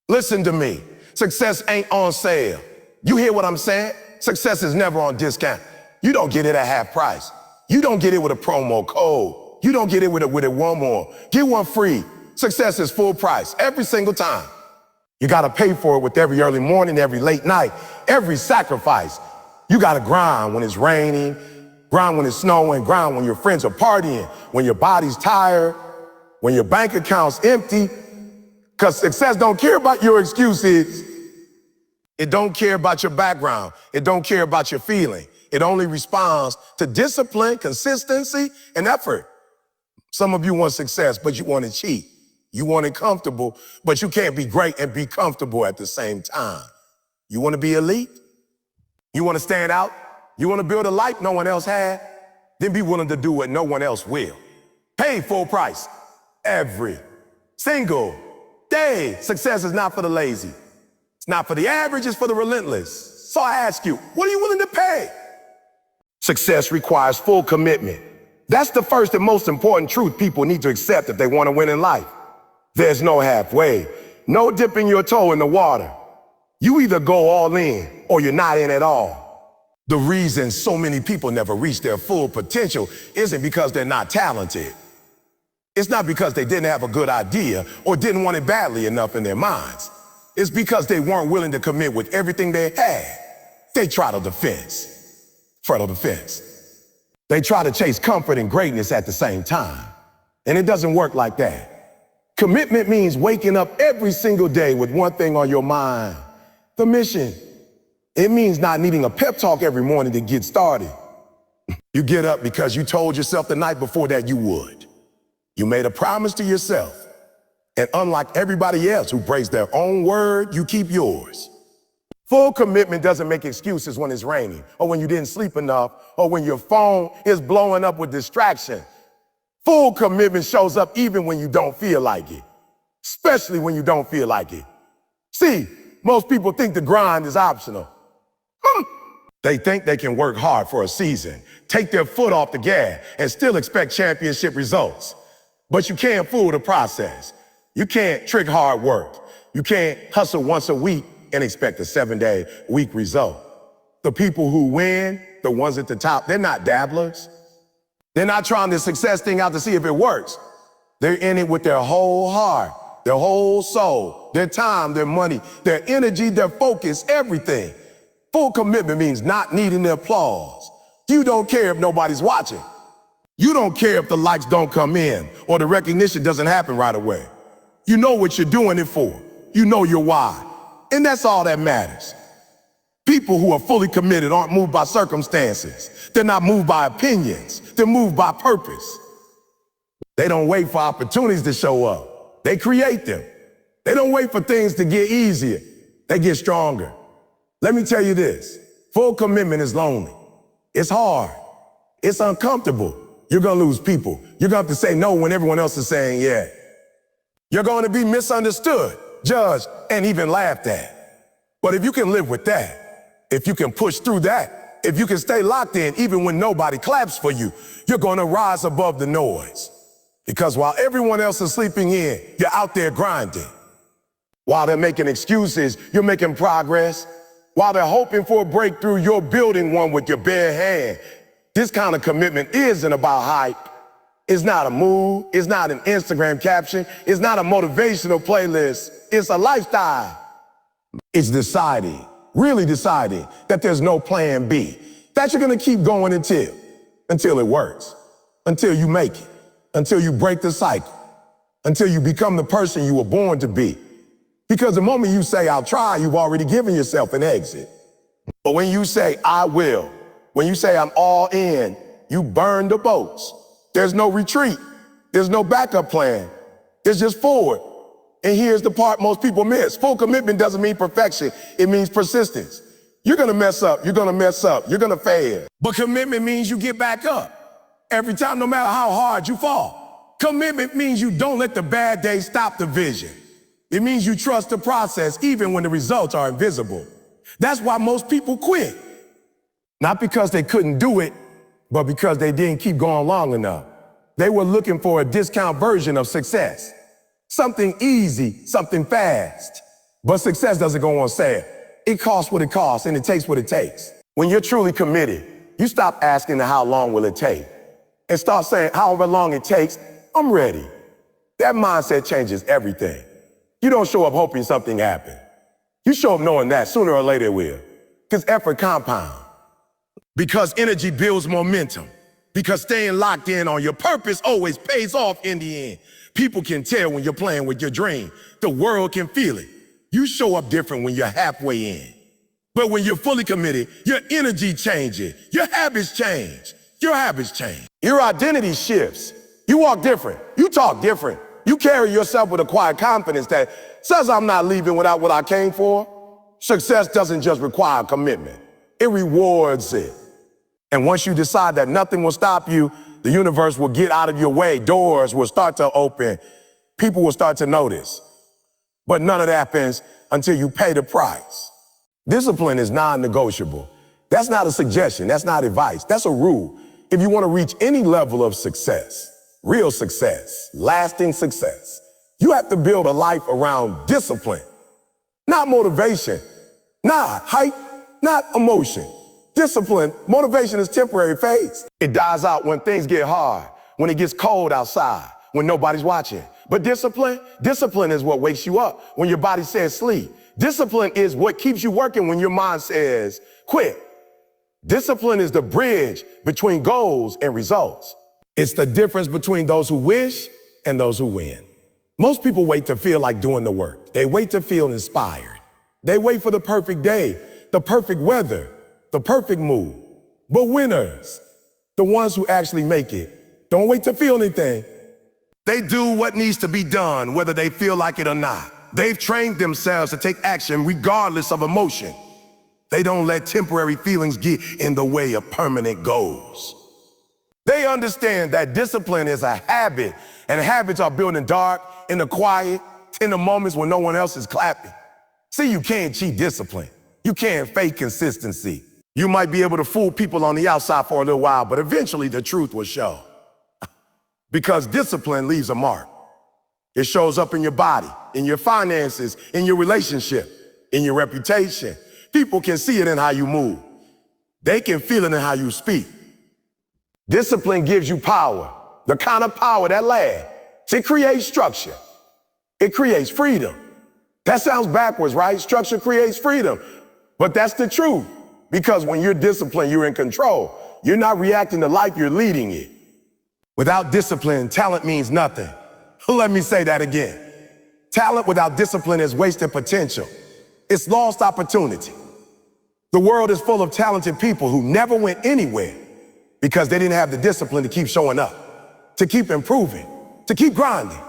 Listen to me. Success ain't on sale. You hear what I'm saying? Success is never on discount. You don't get it at half price. You don't get it with a promo code. You don't get it with it one more. Get one free. Success is full price every single time. You gotta pay for it with every early morning, every late night, every sacrifice. You gotta grind when it's raining, grind when it's snowing, grind when your friends are partying, when your body's tired, when your bank account's empty. Because success don't care about your excuses. It don't care about your background. It don't care about your feeling. It only responds to discipline, consistency, and effort. Some of you want success, but you want it cheap. You want it comfortable, but you can't be great and be comfortable at the same time. You want to be elite? You want to stand out? You want to build a life no one else had? Then be willing to do what no one else will. Pay full price every single day. Success is not for the lazy. It's not for the average, it's for the relentless. So I ask you, what are you willing to pay? Success requires full commitment. That's the first and most important truth people need to accept if they want to win in life. There's no halfway, no dipping your toe in the water. You either go all in or you're not in at all. The reason so many people never reach their full potential isn't because they're not talented. It's not because they didn't have a good idea or didn't want it badly enough in their minds. It's because they weren't willing to commit with everything they had. They straddle the fence. They try to chase comfort and greatness at the same time. And it doesn't work like that. Commitment means waking up every single day with one thing on your mind, the mission. It means not needing a pep talk every morning to get started. You get up because you told yourself the night before that you would. You made a promise to yourself. And unlike everybody else who breaks their own word, you keep yours. Full commitment doesn't make excuses when it's raining, or when you didn't sleep enough, or when your phone is blowing up with distraction. Full commitment shows up even when you don't feel like it, especially when you don't feel like it. See, most people think the grind is optional. They think they can work hard for a season, take their foot off the gas, and still expect championship results. But you can't fool the process. You can't trick hard work. You can't hustle once a week and expect a 7-day week result. The people who win, the ones at the top, they're not dabblers. They're not trying the success thing out to see if it works. They're in it with their whole heart, their whole soul, their time, their money, their energy, their focus, everything. Full commitment means not needing the applause. You don't care if nobody's watching. You don't care if the likes don't come in or the recognition doesn't happen right away. You know what you're doing it for. You know your why. And that's all that matters. People who are fully committed aren't moved by circumstances. They're not moved by opinions. They're moved by purpose. They don't wait for opportunities to show up. They create them. They don't wait for things to get easier. They get stronger. Let me tell you this. Full commitment is lonely. It's hard. It's uncomfortable. You're going to lose people. You're going to have to say no when everyone else is saying yeah. You're going to be misunderstood, judged, and even laughed at. But if you can live with that, if you can push through that, if you can stay locked in even when nobody claps for you, you're going to rise above the noise. Because while everyone else is sleeping in, you're out there grinding. While they're making excuses, you're making progress. While they're hoping for a breakthrough, you're building one with your bare hand. This kind of commitment isn't about hype. It's not a mood. It's not an Instagram caption. It's not a motivational playlist. It's a lifestyle. It's deciding, really deciding that there's no plan B, that you're going to keep going until it works, until you make it, until you break the cycle, until you become the person you were born to be. Because the moment you say, I'll try, you've already given yourself an exit. But when you say, I will, when you say, I'm all in, you burn the boats. There's no retreat. There's no backup plan. It's just forward. And here's the part most people miss. Full commitment doesn't mean perfection. It means persistence. You're going to mess up. You're going to mess up. You're going to fail. But commitment means you get back up every time, no matter how hard you fall. Commitment means you don't let the bad days stop the vision. It means you trust the process even when the results are invisible. That's why most people quit. Not because they couldn't do it, but because they didn't keep going long enough. They were looking for a discount version of success. Something easy, something fast. But success doesn't go on sale. It costs what it costs, and it takes what it takes. When you're truly committed, you stop asking how long will it take and start saying, however long it takes, I'm ready. That mindset changes everything. You don't show up hoping something happens. You show up knowing that sooner or later it will. Because effort compounds. Because energy builds momentum. Because staying locked in on your purpose always pays off in the end. People can tell when you're playing with your dream. The world can feel it. You show up different when you're halfway in. But when you're fully committed, your energy changes. Your habits change. Your habits change. Your identity shifts. You walk different. You talk different. You carry yourself with a quiet confidence that says, I'm not leaving without what I came for. Success doesn't just require commitment. It rewards it. And once you decide that nothing will stop you, the universe will get out of your way. Doors will start to open. People will start to notice. But none of that happens until you pay the price. Discipline is non-negotiable. That's not a suggestion. That's not advice. That's a rule. If you want to reach any level of success, real success, lasting success, you have to build a life around discipline, not motivation, not hype, not emotion. Discipline, motivation is temporary phase. It dies out when things get hard, when it gets cold outside, when nobody's watching. But discipline is what wakes you up when your body says sleep. Discipline is what keeps you working when your mind says quit. Discipline is the bridge between goals and results. It's the difference between those who wish and those who win. Most people wait to feel like doing the work. They wait to feel inspired. They wait for the perfect day, the perfect weather, the perfect mood. But winners, the ones who actually make it, don't wait to feel anything. They do what needs to be done, whether they feel like it or not. They've trained themselves to take action regardless of emotion. They don't let temporary feelings get in the way of permanent goals. They understand that discipline is a habit, and habits are built in dark, in the quiet, in the moments when no one else is clapping. See, you can't cheat discipline. You can't fake consistency. You might be able to fool people on the outside for a little while, but eventually the truth will show. Because discipline leaves a mark. It shows up in your body, in your finances, in your relationship, in your reputation. People can see it in how you move. They can feel it in how you speak. Discipline gives you power, the kind of power that lasts. It creates structure. It creates freedom. That sounds backwards, right? Structure creates freedom. But that's the truth. Because when you're disciplined, you're in control. You're not reacting to life, you're leading it. Without discipline, talent means nothing. Let me say that again. Talent without discipline is wasted potential. It's lost opportunity. The world is full of talented people who never went anywhere because they didn't have the discipline to keep showing up, to keep improving, to keep grinding,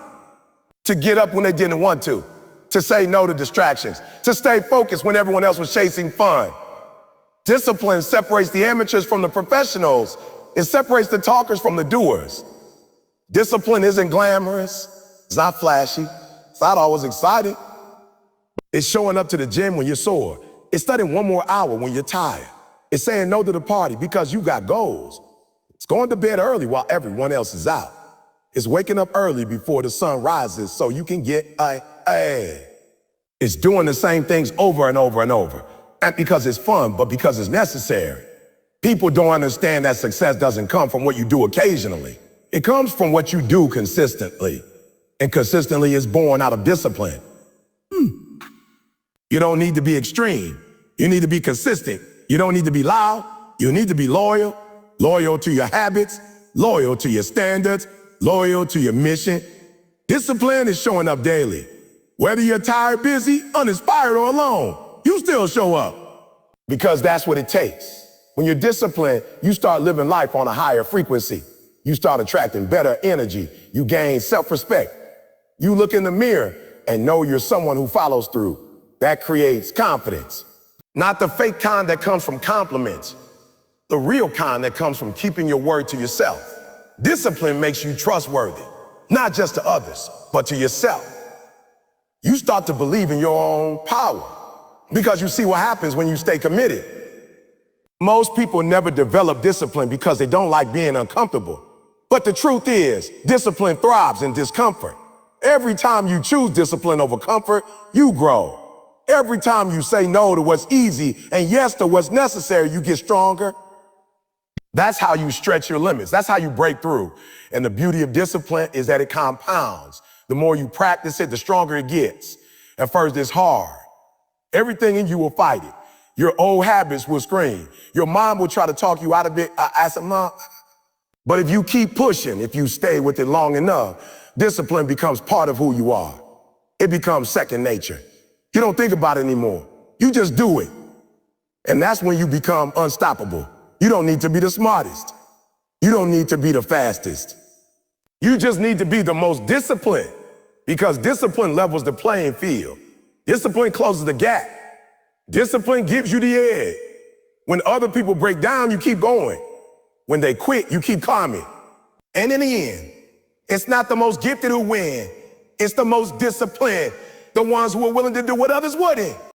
to get up when they didn't want to say no to distractions, to stay focused when everyone else was chasing fun. Discipline separates the amateurs from the professionals. It separates the talkers from the doers. Discipline isn't glamorous. It's not flashy. It's not always exciting. It's showing up to the gym when you're sore. It's studying one more hour when you're tired. It's saying no to the party because you got goals. It's going to bed early while everyone else is out. It's waking up early before the sun rises so you can get a. It's doing the same things over and over and over. Not because it's fun, but because it's necessary. People don't understand that success doesn't come from what you do occasionally. It comes from what you do consistently. And consistently is born out of discipline. You don't need to be extreme. You need to be consistent. You don't need to be loud. You need to be loyal. Loyal to your habits. Loyal to your standards. Loyal to your mission. Discipline is showing up daily. Whether you're tired, busy, uninspired, or alone, you still show up. Because that's what it takes. When you're disciplined, you start living life on a higher frequency. You start attracting better energy. You gain self-respect. You look in the mirror and know you're someone who follows through. That creates confidence. Not the fake kind that comes from compliments. The real kind that comes from keeping your word to yourself. Discipline makes you trustworthy, not just to others, but to yourself. You start to believe in your own power because you see what happens when you stay committed. Most people never develop discipline because they don't like being uncomfortable. But the truth is, discipline thrives in discomfort. Every time you choose discipline over comfort, you grow. Every time you say no to what's easy and yes to what's necessary, you get stronger. That's how you stretch your limits. That's how you break through. And the beauty of discipline is that it compounds. The more you practice it, the stronger it gets. At first, it's hard. Everything in you will fight it. Your old habits will scream. Your mind will try to talk you out of it. I said, Mom. But if you keep pushing, if you stay with it long enough, discipline becomes part of who you are. It becomes second nature. You don't think about it anymore. You just do it. And that's when you become unstoppable. You don't need to be the smartest. You don't need to be the fastest. You just need to be the most disciplined, because discipline levels the playing field. Discipline closes the gap. Discipline gives you the edge. When other people break down, you keep going. When they quit, you keep climbing. And in the end, it's not the most gifted who win. It's the most disciplined, the ones who are willing to do what others wouldn't.